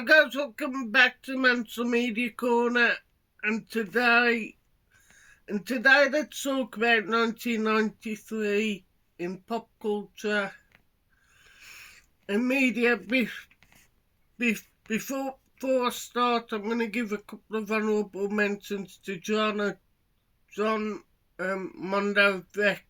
Guys, welcome back to Mental Media Corner, and today let's talk about 1993 in pop culture and media. Before I start, I'm going to give a couple of honourable mentions to John Mondovec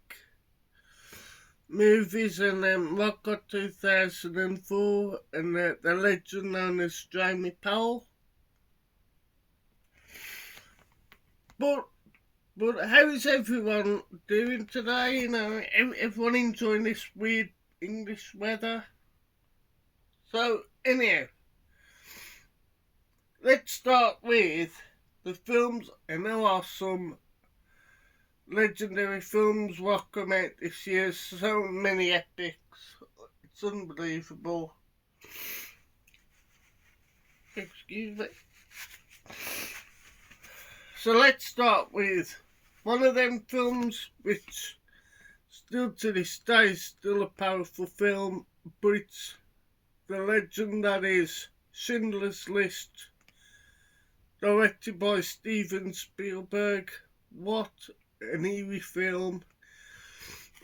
movies and Rocco 2004 and the legend known as Jamie Powell. But how is everyone doing today? You know, everyone enjoying this weird English weather? So, anyhow, let's start with the films. And there are some legendary films that come out this year. So many epics. It's unbelievable. Excuse me. So let's start with one of them films which still to this day is still a powerful film, but it's the legend that is Schindler's List, directed by Steven Spielberg. What an eerie film.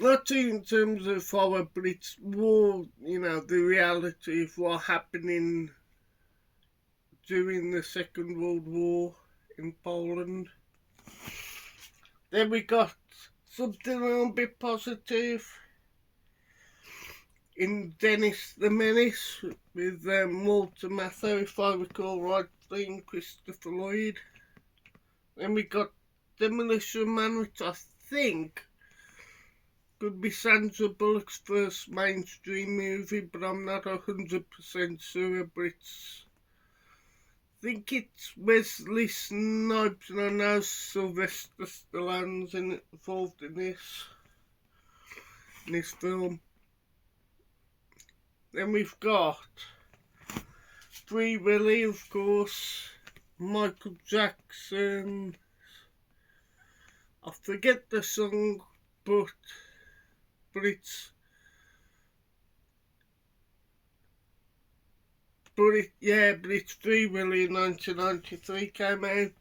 Not in terms of horror, but it's more, the reality of what happened during the Second World War in Poland. Then we got something a little bit positive in Dennis the Menace with Walter Matthau, if I recall rightly, and Christopher Lloyd. Then we got Demolition Man, which I think could be Sandra Bullock's first mainstream movie, but I'm not 100% sure. But I think it's Wesley Snipes, and I know Sylvester Stallone's involved in this film. Then we've got Free Willy, of course, Michael Jackson. I forget the song, but it's Free Willy in 1993 came out.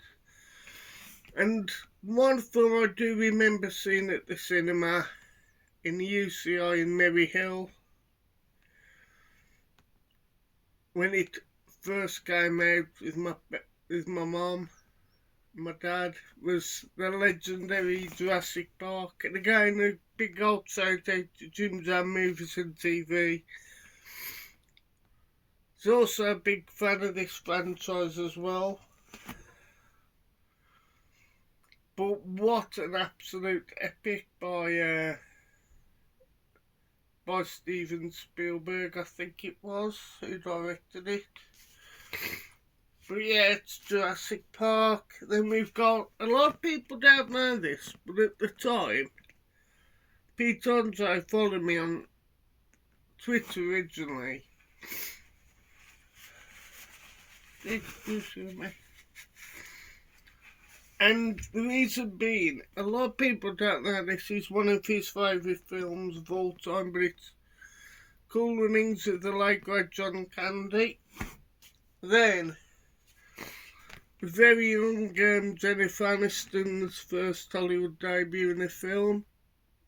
And one film I do remember seeing at the cinema in the UCI in Merry Hill when it first came out with my mum, my dad, was the legendary Jurassic Park. And again, a big old shout out to Jim Jam Movies and TV. He's also a big fan of this franchise as well. But what an absolute epic by Steven Spielberg, I think it was, who directed it. But yeah, it's Jurassic Park. Then we've got, a lot of people don't know this, but at the time, Pete Andre followed me on Twitter originally. Excuse me. And the reason being, a lot of people don't know this is one of his favourite films of all time, but it's Cool Runnings of the late great John Candy. Then, the very young Jennifer Aniston's first Hollywood debut in a film,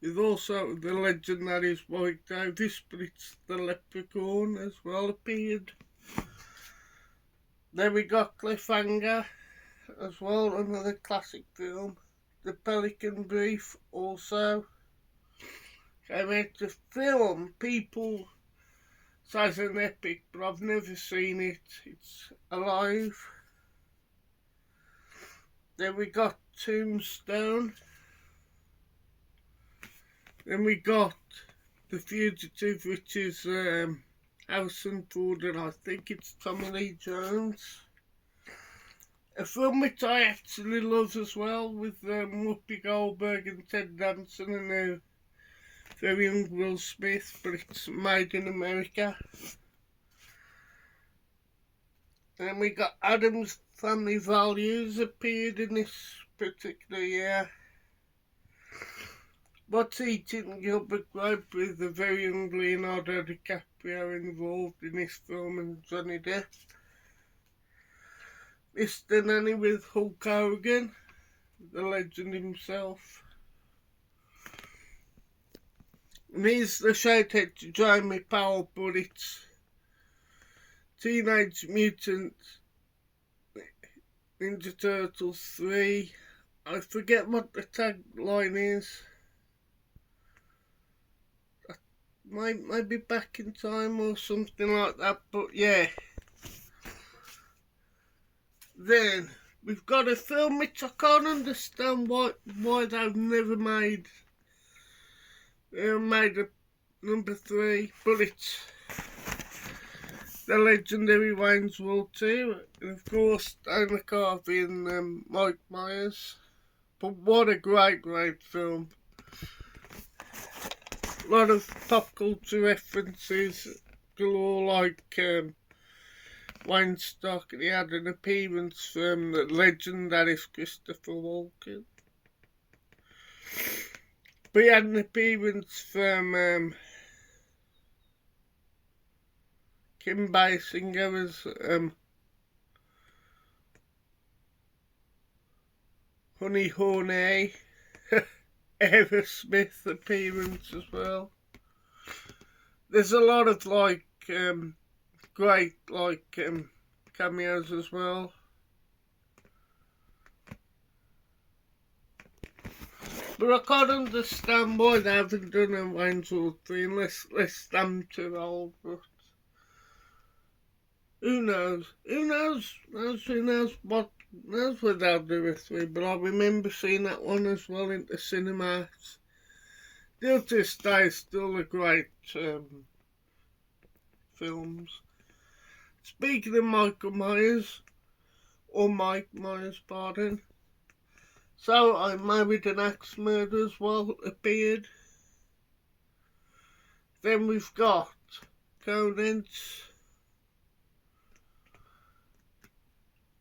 with also the legend that is Warwick Davis, but it's the Leprechaun as well appeared. Then we got Cliffhanger as well, another classic film. The Pelican Brief also came out. The film, people say it's an epic, but I've never seen it. It's alive. Then we got Tombstone. Then we got The Fugitive, which is Harrison Ford, and I think it's Tommy Lee Jones. A film which I actually love as well, with Whoopi Goldberg and Ted Danson and a very young Will Smith, but it's Made in America. Then we got Addams Family Values appeared in this particular year. What's Eating Gilbert Grape, with the very young Leonardo DiCaprio involved in this film, and Johnny Depp. Mr. Nanny with Hulk Hogan, the legend himself. And here's the shout out to Jamie Powell, but it's Teenage Mutant Ninja Turtles 3. I forget what the tagline is. Maybe Back in Time or something like that, but yeah. Then we've got a film which I can't understand why they've never made a number 3, but it's the legendary Wayne's World 2, and of course Dana Carvey and Mike Myers. But what a great film. A lot of pop culture references galore, like Wayne Stock. He had an appearance from the legend that is Christopher Walken. But he had an appearance from Kim Basinger as Honey Horney. Aerosmith appearance as well. There's a lot of great cameos as well. But I can't understand why they haven't done a Wayne's World 3 unless them too old. But who knows? Who knows what they'll do with 3. But I remember seeing that one as well in the cinemas. Still to this day, still a great films. Speaking of Michael Myers, or Mike Myers, pardon. So I Married an Axe Murder as well appeared. Then we've got Conan's.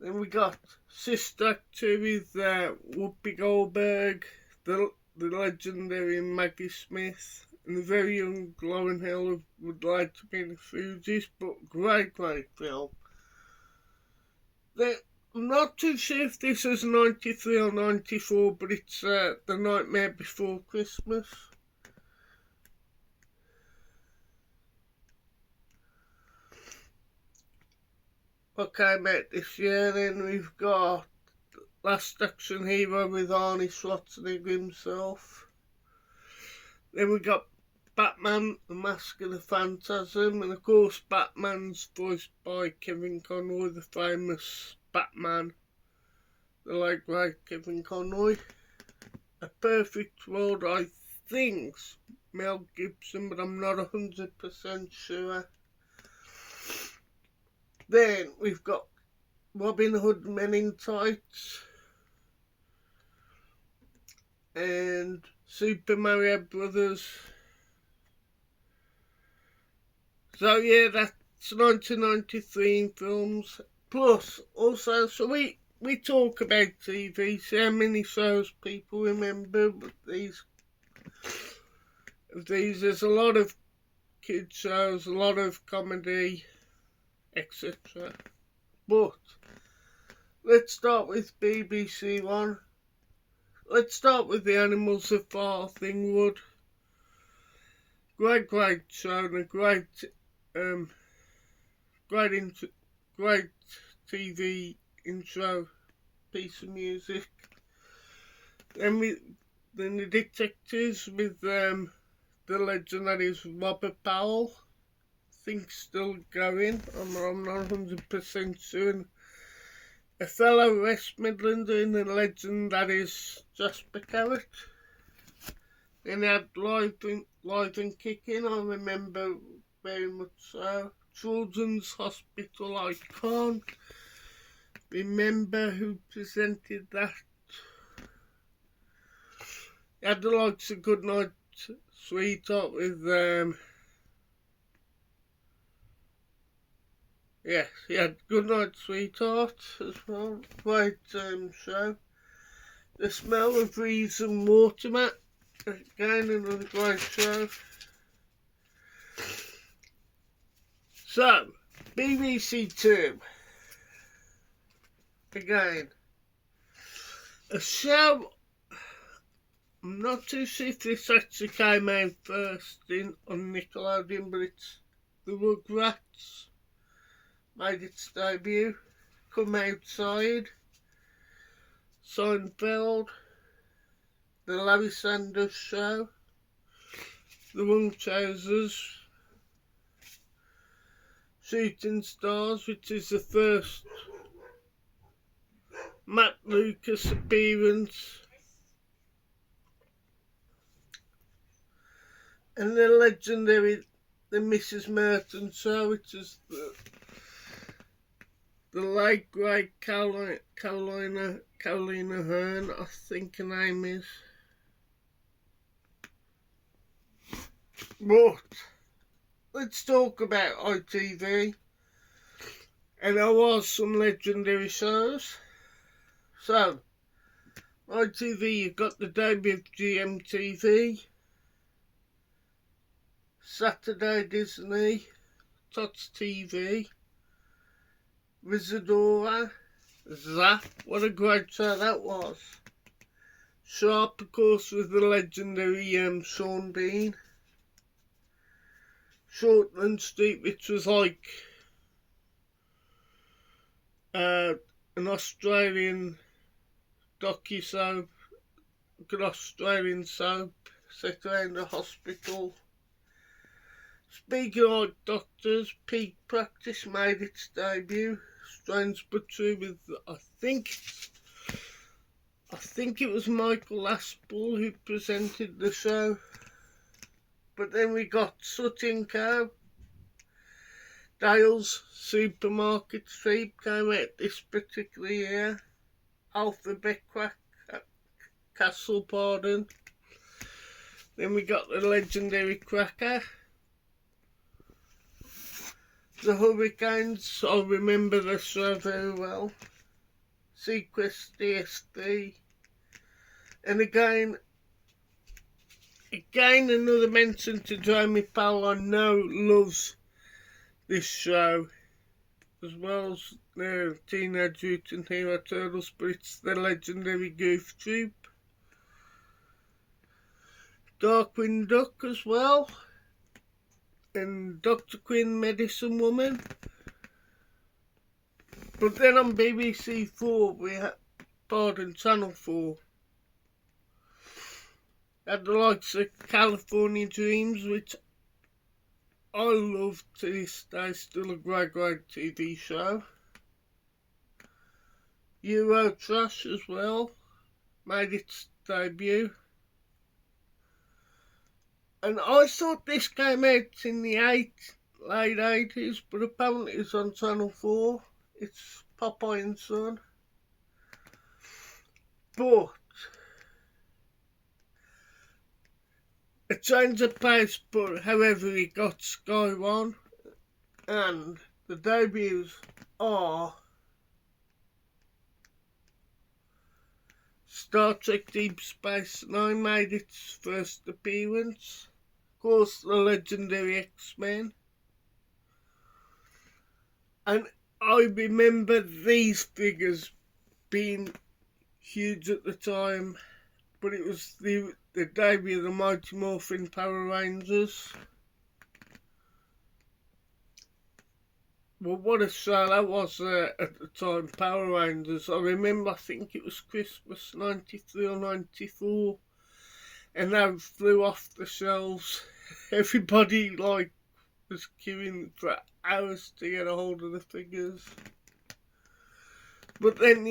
Then we got Sister Act 2 with Whoopi Goldberg, the legendary Maggie Smith, and the very young Lauren Hill who would like to be in the Fugees, but great film. I'm not too sure if this is 93 or 94, but it's The Nightmare Before Christmas. What came out this year. Then we've got Last Action Hero with Arnie Schwarzenegger himself. Then we got Batman, The Mask of the Phantasm, and of course Batman's voiced by Kevin Conroy, the famous Batman, the late great Kevin Conroy. A Perfect World, I think Mel Gibson, but I'm not 100% sure. Then we've got Robin Hood Men in Tights and Super Mario Brothers. So yeah, that's 1993 in films. Plus, also, so we talk about TV, so how many shows people remember, but these, there's a lot of kids shows, a lot of comedy, etc. But let's start with BBC One. Let's start with The Animals of Farthingwood. Great show and a great TV intro piece of music. Then the Detectives with the legend that is Robert Powell. I think still going. I'm not 100% sure. A fellow West Midlander in the legend that is Jasper Carrot. Then they had Live and Kicking, I remember very much so. Children's Hospital, I can't remember who presented that. They had the likes of Goodnight Sweetheart with yes, he had Goodnight Sweetheart as well. Great show. The Smell of Reeds and Watermat, again another great show. So, BBC Two. again. A show, I'm not too sure if this actually came out first on Nickelodeon, but it's the Rugrats made its debut. Come Outside, Seinfeld, The Larry Sanders Show, The Munchausers, Shooting Stars, which is the first Matt Lucas appearance, and the legendary The Mrs. Merton Show, which is the late great Carolina Hearn, I think her name is. But let's talk about ITV, and there was some legendary shows. So, ITV, you've got the debut of GMTV, Saturday Disney, Tots TV, Risadora, Zap, what a great show that was. Sharp, of course, with the legendary Sean Bean. Shortland Street, which was like an Australian docu-soap, an Australian soap set around a hospital. Speaking of doctors, Peak Practice made its debut. Strange but true, with I think it was Michael Aspel who presented the show. But then we got Sutton Co. Dale's Supermarket Sweep came out this particular year. Alphabet Crack, Castle Pardon. Then we got the legendary Cracker. The Hurricanes, I remember the show very well. Sequest DSD. And again another mention to Jamie Powell. I know loves this show, as well as the Teenage Mutant Hero Turtles, but it's the legendary Goof Troop. Darkwing Duck as well, and Dr. Quinn Medicine Woman. But then on BBC 4 we had, Channel 4, had the likes of California Dreams, which I love to this day, still a great TV show. Eurotrash as well, made its debut. And I thought this came out in the late 80s, but apparently it's on Channel 4. It's Popeye and Son. But a change of pace, but however he got Sky One, and the debuts are Star Trek Deep Space Nine made its first appearance. Of course, the legendary X-Men. And I remember these figures being huge at the time, but it was the debut of the Mighty Morphin Power Rangers. Well, what a show that was at the time, Power Rangers. I remember, I think it was Christmas 93 or 94, and they flew off the shelves. Everybody was queuing for hours to get a hold of the figures. But then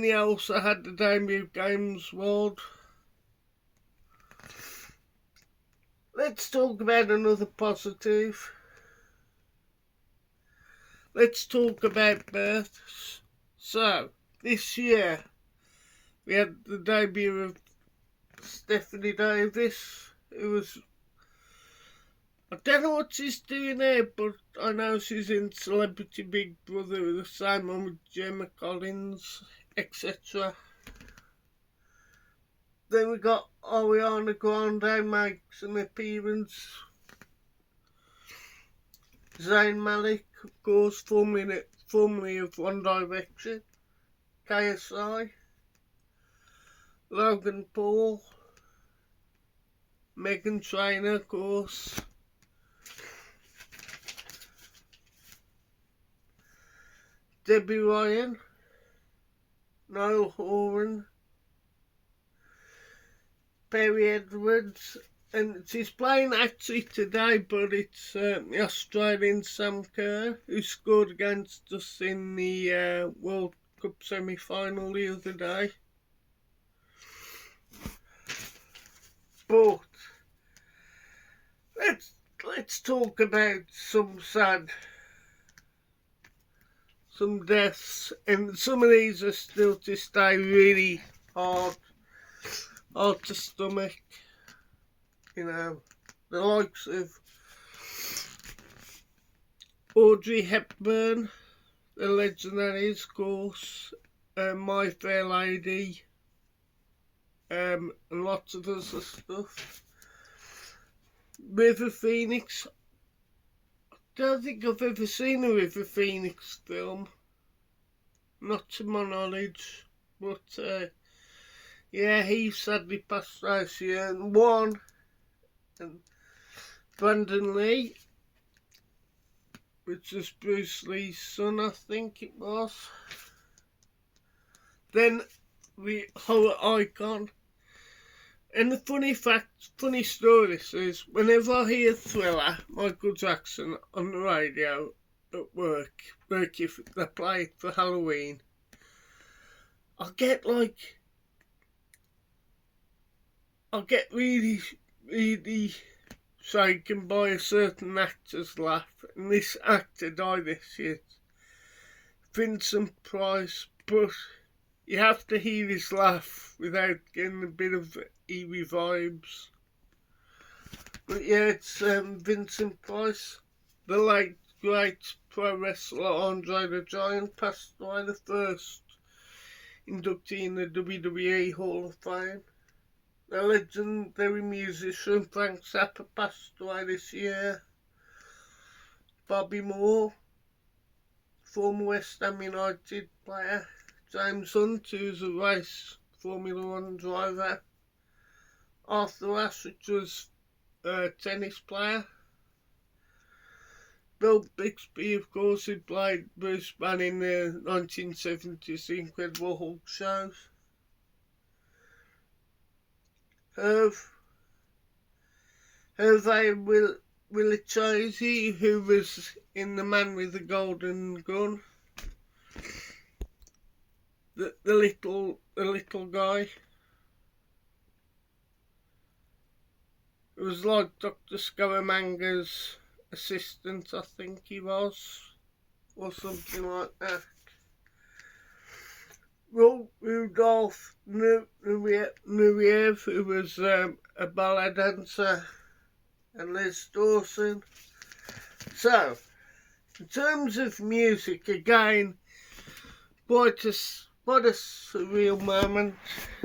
you also had the debut of Games World. Let's talk about another positive. Let's talk about births. So, this year, we had the debut of Stephanie Davis, who was, I don't know what she's doing there, but I know she's in Celebrity Big Brother with the same one with Gemma Collins, etc. Then we got Ariana Grande makes an appearance. Zayn Malik, of course, formerly of One Direction, KSI, Logan Paul, Meghan Trainor, of course, Debbie Ryan, Niall Horan, Perry Edwards, and she's playing actually today, but it's the Australian Sam Kerr, who scored against us in the World Cup semi-final the other day. But let's talk about some deaths, and some of these are still to stay really hard to stomach. You know, the likes of Audrey Hepburn, the legend that is, of course, My Fair Lady, and lots of other stuff. River Phoenix, I don't think I've ever seen a River Phoenix film, not to my knowledge, but yeah, he sadly passed last year. And Brandon Lee, which was Bruce Lee's son, I think it was. Then the horror icon. And the funny story is, whenever I hear Thriller, Michael Jackson, on the radio at work if they play it for Halloween, I get really, really shaken by a certain actor's laugh, and this actor died this year, Vincent Price, but you have to hear his laugh without getting a bit of eerie vibes. But yeah, it's Vincent Price. The late great pro wrestler Andre the Giant passed away, the first inductee in the WWE Hall of Fame. The legendary musician Frank Zappa passed away this year. Bobby Moore, former West Ham United player. James Hunt, who's a race Formula 1 driver. Arthur Ashe, which was a tennis player. Bill Bixby, of course, who played Bruce Banner in the 1970s The Incredible Hulk shows. Hervé Villechaize, who was in The Man with the Golden Gun. The little guy. It was like Dr. Scaramanga's assistant, I think he was, or something like that. Rudolph Nureyev, who was a ballet dancer, and Liz Dawson. So, in terms of music, again, quite a surreal moment.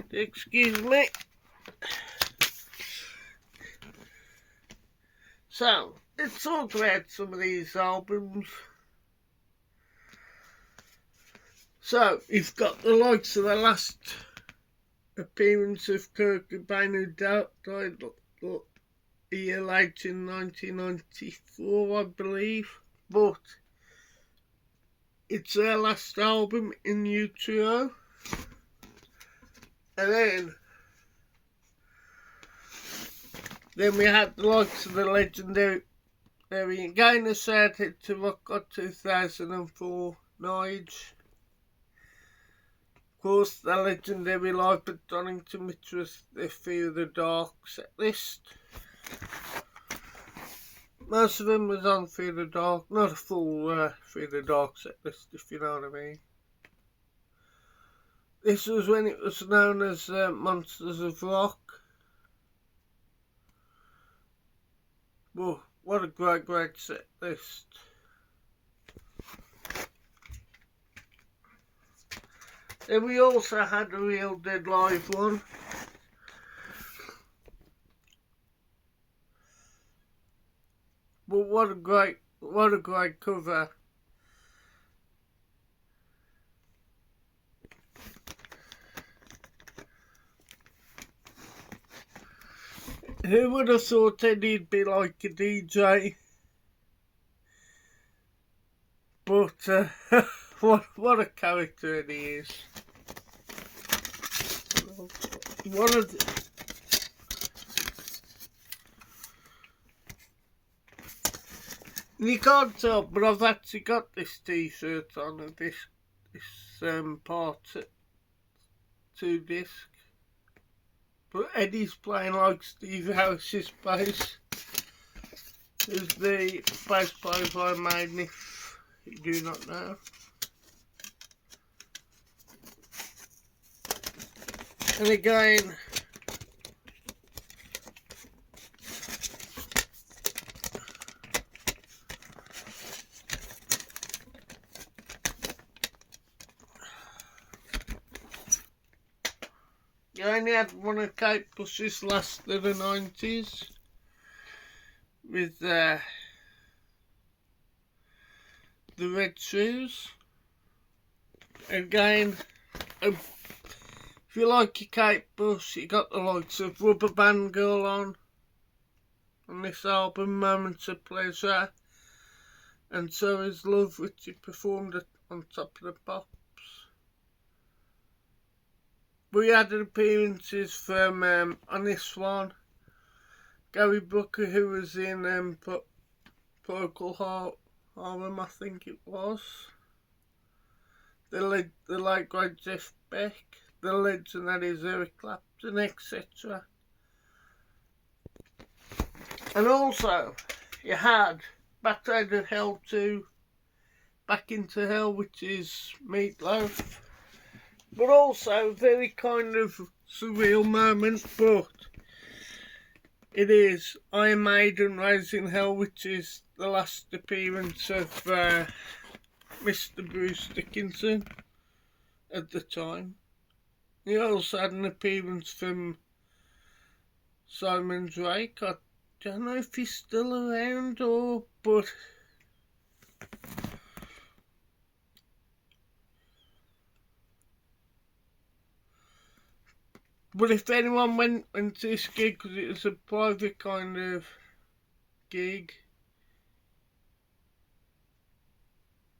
Excuse me. So, let's talk about some of these albums. So, you've got the likes of the last appearance of Kurt Cobain, who died a year later in 1994, I believe. But it's their last album in utero. And then we had the likes of the legendary again asserted to Rock God 2004, Nige. Of course, the legendary Live at Donington, which was the Fear the Dark set list. Most of them was on Fear the Dark, not a full Fear the Dark set list, if you know what I mean. This was when it was known as Monsters of Rock. Well, what a great set list. Then we also had a Real Dead Live one. But what a great cover. Who would have thought Eddie'd be like a DJ? But what a character Eddie is. One of the, you can't tell, but I've actually got this T-shirt on and this part 2 disc. But Eddie's playing like Steve Harris's bass. Is the bass player by Maiden, if you do not know. And again, you only had one of Kate Bush's last of the 90s with the red shoes. Again, if you like your Kate Bush, you got the likes of Rubber Band Girl on this album, Moments of Pleasure, and So Is Love, which he performed on Top of the Pops. We had appearances from, on this one, Gary Brooker, who was in Procol Harum, I think it was. The late great Jeff Beck, the legend that is Eric Clapton, etc. And also, you had Bat Out of Hell 2, Back into Hell, which is Meatloaf. But also, very kind of surreal moment, but it is Iron Maiden Rising Hell, which is the last appearance of Mr. Bruce Dickinson at the time. He also had an appearance from Simon Drake. I don't know if he's still around but if anyone went to this gig, because it was a private kind of gig,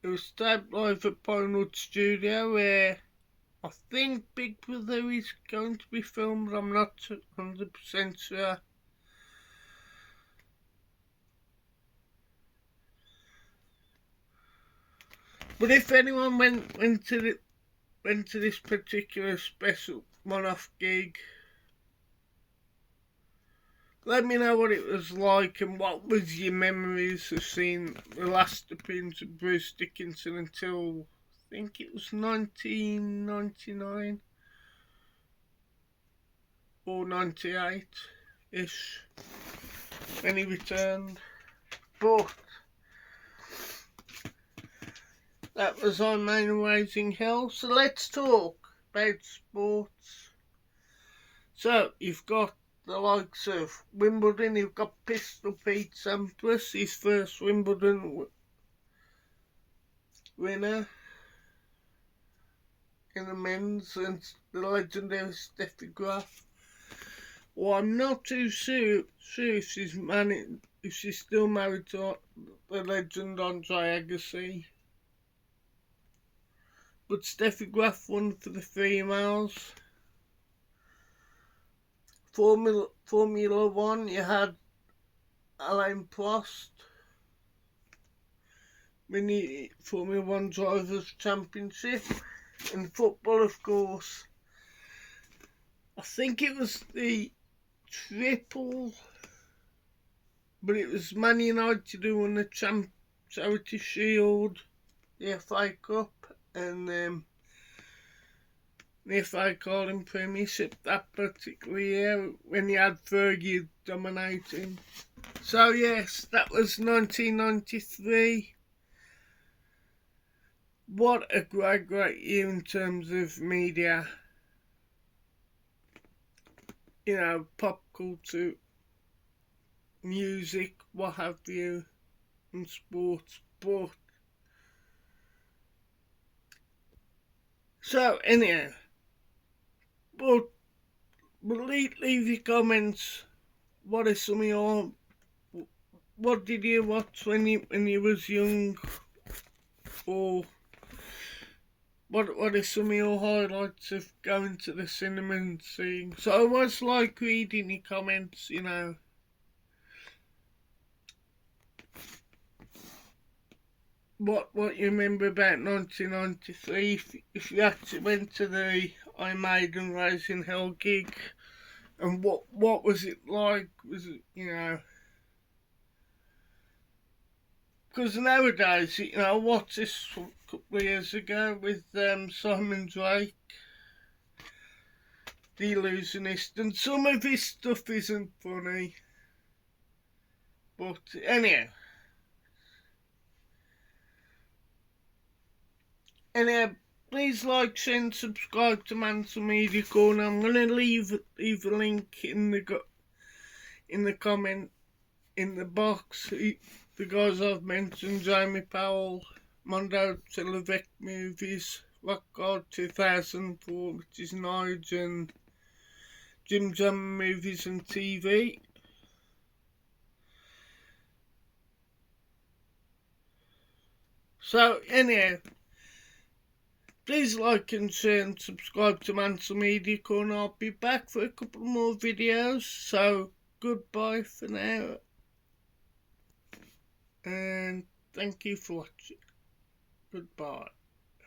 it was taped live at Pinewood Studio, where I think Big Brother is going to be filmed, but I'm not 100% sure. But if anyone went to this particular special one-off gig, let me know what it was like and what was your memories of seeing the last appearance of Bruce Dickinson until I think it was 1999 or 98-ish when he returned. But that was Iron Maiden Rising Hell. So let's talk about sports. So you've got the likes of Wimbledon. You've got Pistol Pete Sampras, his first Wimbledon winner in the men's, and the legendary Steffi Graf. Well, I'm not too sure if she's still married to the legend Andre Agassi. But Steffi Graf won for the females. Formula One, you had Alain Prost winning Formula One Drivers' Championship. In football, of course, I think it was the triple, but it was Man United who won the Charity Shield, the FA Cup, and the FA Carling Premiership that particular year when you had Fergie dominating. So yes, that was 1993. What a great year in terms of media. You know, pop culture, music, what have you, and sports. But so anyhow, but leave your comments what are some of your, what did you watch when you was young, or what are some of your highlights of going to the cinema and seeing? So I was like reading your comments, you know. What you remember about 1993? If you actually went to the I Maiden Raising Hell gig, and what was it like? Was it, you know? Because nowadays, you know, I watched this a couple of years ago with Simon Drake, The Illusionist, and some of his stuff isn't funny. But anyhow, please like, share, and subscribe to Mansell Media Corner. I'm gonna leave a link in the comment in the box. The guys I've mentioned: Jamie Powell, Mondo Televic Movies, Rock God 2004, which is Nige, and Jim Jam Movies and TV. So anyhow, please like and share and subscribe to Mansell Media Corner. I'll be back for a couple more videos. So goodbye for now, and thank you for watching. Goodbye.